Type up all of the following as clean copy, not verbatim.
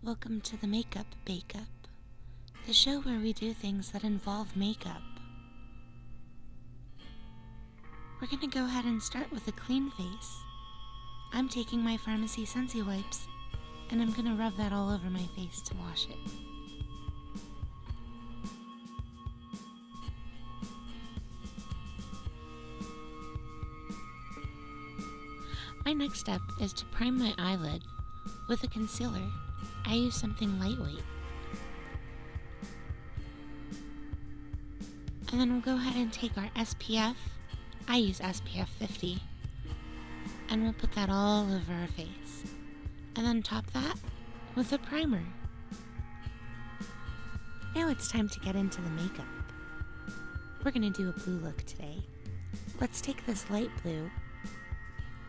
Welcome to the Makeup Bakeup, the show where we do things that involve makeup. We're gonna go ahead and start with a clean face. I'm taking my Farmasi Sensi wipes, and I'm gonna rub that all over my face to wash it. My next step is to prime my eyelid with a concealer. I use something lightweight. And then we'll go ahead and take our SPF. I use SPF 50. And we'll put that all over our face. And then top that with a primer. Now it's time to get into the makeup. We're gonna do a blue look today. Let's take this light blue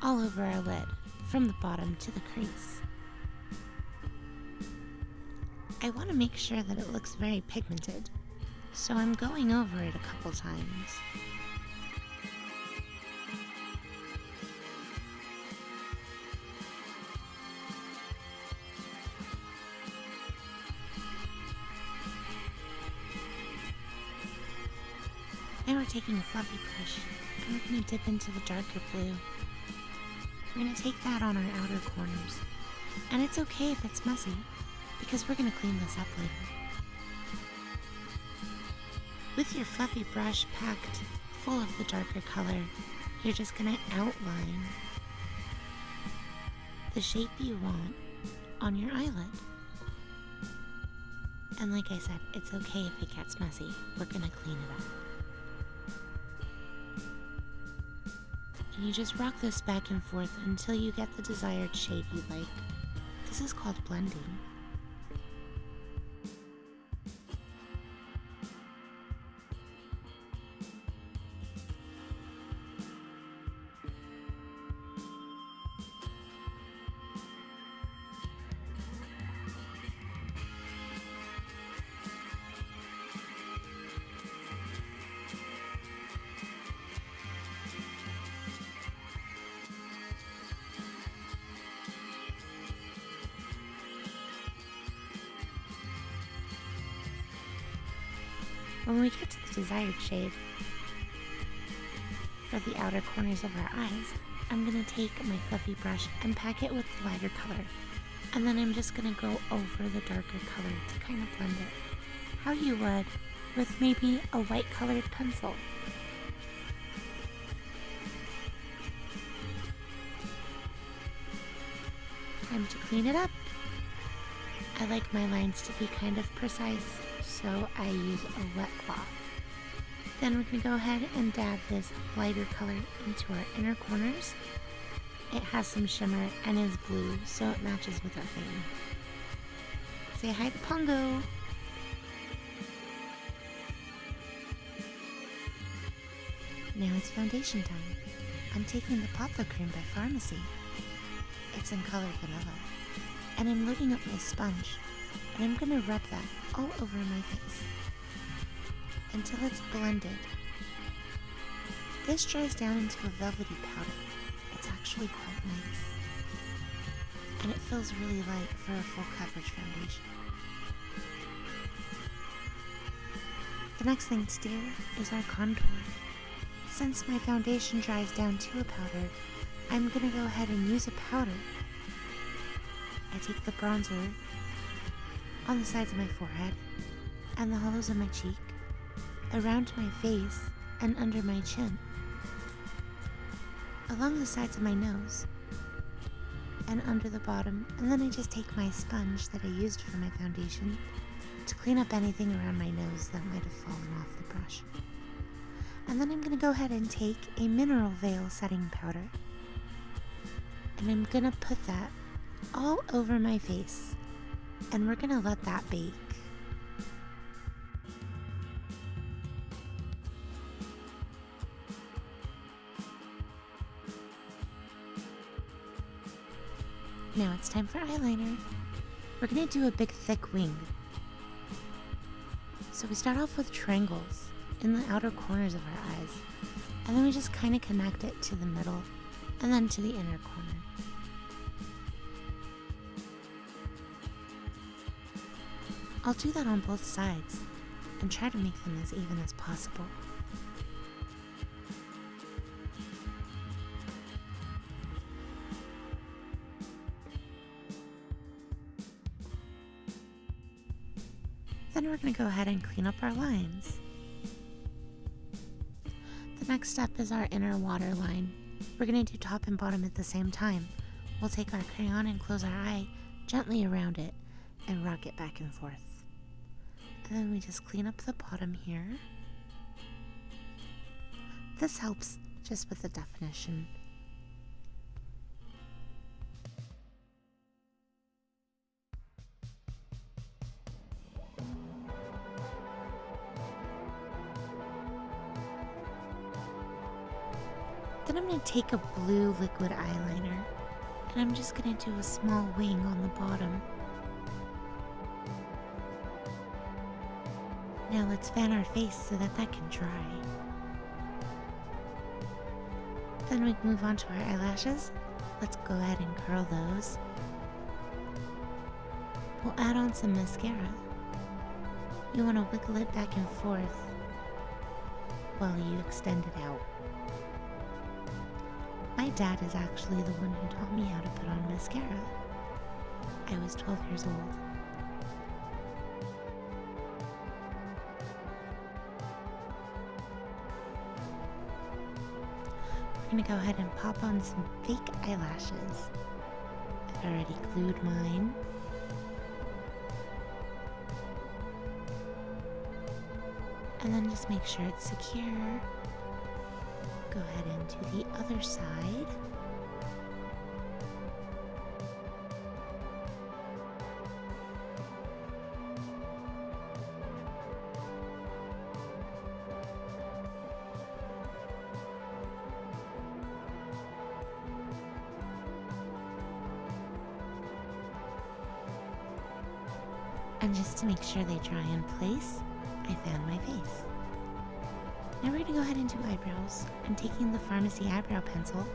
all over our lid, from the bottom to the crease. I want to make sure that it looks very pigmented, so I'm going over it a couple times. Now we're taking a fluffy brush, and we're going to dip into the darker blue. We're going to take that on our outer corners, and it's okay if it's messy, because we're going to clean this up later. With your fluffy brush packed full of the darker color, you're just going to outline the shape you want on your eyelid. And like I said, it's okay if it gets messy. We're going to clean it up. And you just rock this back and forth until you get the desired shade you like. This is called blending. When we get to the desired shade for the outer corners of our eyes, I'm going to take my fluffy brush and pack it with the lighter color. And then I'm just going to go over the darker color to kind of blend it, how you would with maybe a white colored pencil. Time to clean it up. I like my lines to be kind of precise, so I use a wet cloth. Then we're going to go ahead and dab this lighter color into our inner corners. It has some shimmer and is blue, so it matches with our theme. Say hi to Pongo! Now it's foundation time. I'm taking the Poplar Cream by Farmasi. It's in color vanilla. And I'm loading up my sponge, and I'm going to rub that all over my face until it's blended. This dries down into a velvety powder. It's actually quite nice, and it feels really light for a full coverage foundation. The next thing to do is our contour. Since my foundation dries down to a powder, I'm going to go ahead and use a powder. I take the bronzer on the sides of my forehead and the hollows of my cheek, around my face and under my chin, along the sides of my nose, and under the bottom, and then I just take my sponge that I used for my foundation to clean up anything around my nose that might have fallen off the brush. And then I'm going to go ahead and take a Mineral Veil setting powder, and I'm going to put that all over my face, and we're gonna let that bake. Now it's time for eyeliner. We're gonna do a big thick wing. So we start off with triangles in the outer corners of our eyes, and then we just kind of connect it to the middle and then to the inner corner. I'll do that on both sides and try to make them as even as possible. Then we're going to go ahead and clean up our lines. The next step is our inner waterline. We're going to do top and bottom at the same time. We'll take our crayon and close our eye gently around it and rock it back and forth. And then we just clean up the bottom here. This helps just with the definition. Then I'm going to take a blue liquid eyeliner, and I'm just going to do a small wing on the bottom. Now let's fan our face so that can dry. Then we move on to our eyelashes. Let's go ahead and curl those. We'll add on some mascara. You want to wiggle it back and forth while you extend it out. My dad is actually the one who taught me how to put on mascara. I was 12 years old. We're going to go ahead and pop on some fake eyelashes. I've already glued mine. And then just make sure it's secure. Go ahead and do the other side. And just to make sure they dry in place, I fan my face. Now we're going to go ahead and do eyebrows. I'm taking the Farmasi eyebrow pencil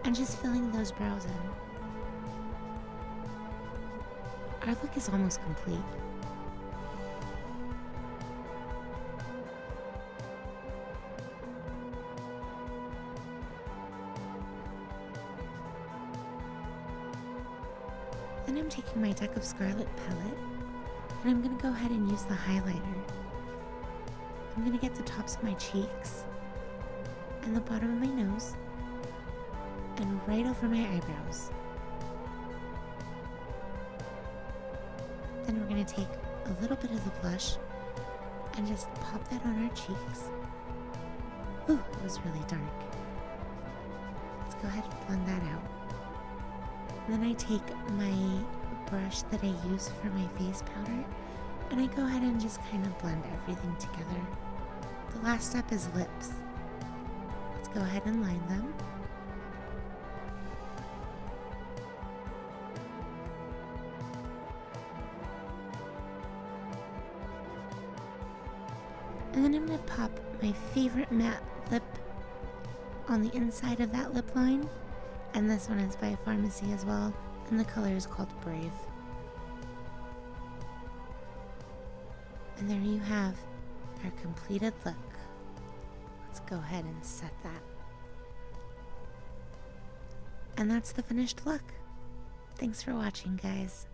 and just filling those brows in. Our look is almost complete. Then I'm taking my deck of Scarlet palette and I'm going to go ahead and use the highlighter. I'm going to get the tops of my cheeks and the bottom of my nose and right over my eyebrows. Then we're going to take a little bit of the blush and just pop that on our cheeks. Ooh, it was really dark. Let's go ahead and blend that out. And then I take my brush that I use for my face powder and I go ahead and just kind of blend everything together. The last step is lips. Let's go ahead and line them. And then I'm going to pop my favorite matte lip on the inside of that lip line. And this one is by Farmasi as well. And the color is called Brave. And there you have our completed look. Let's go ahead and set that. And that's the finished look. Thanks for watching, guys.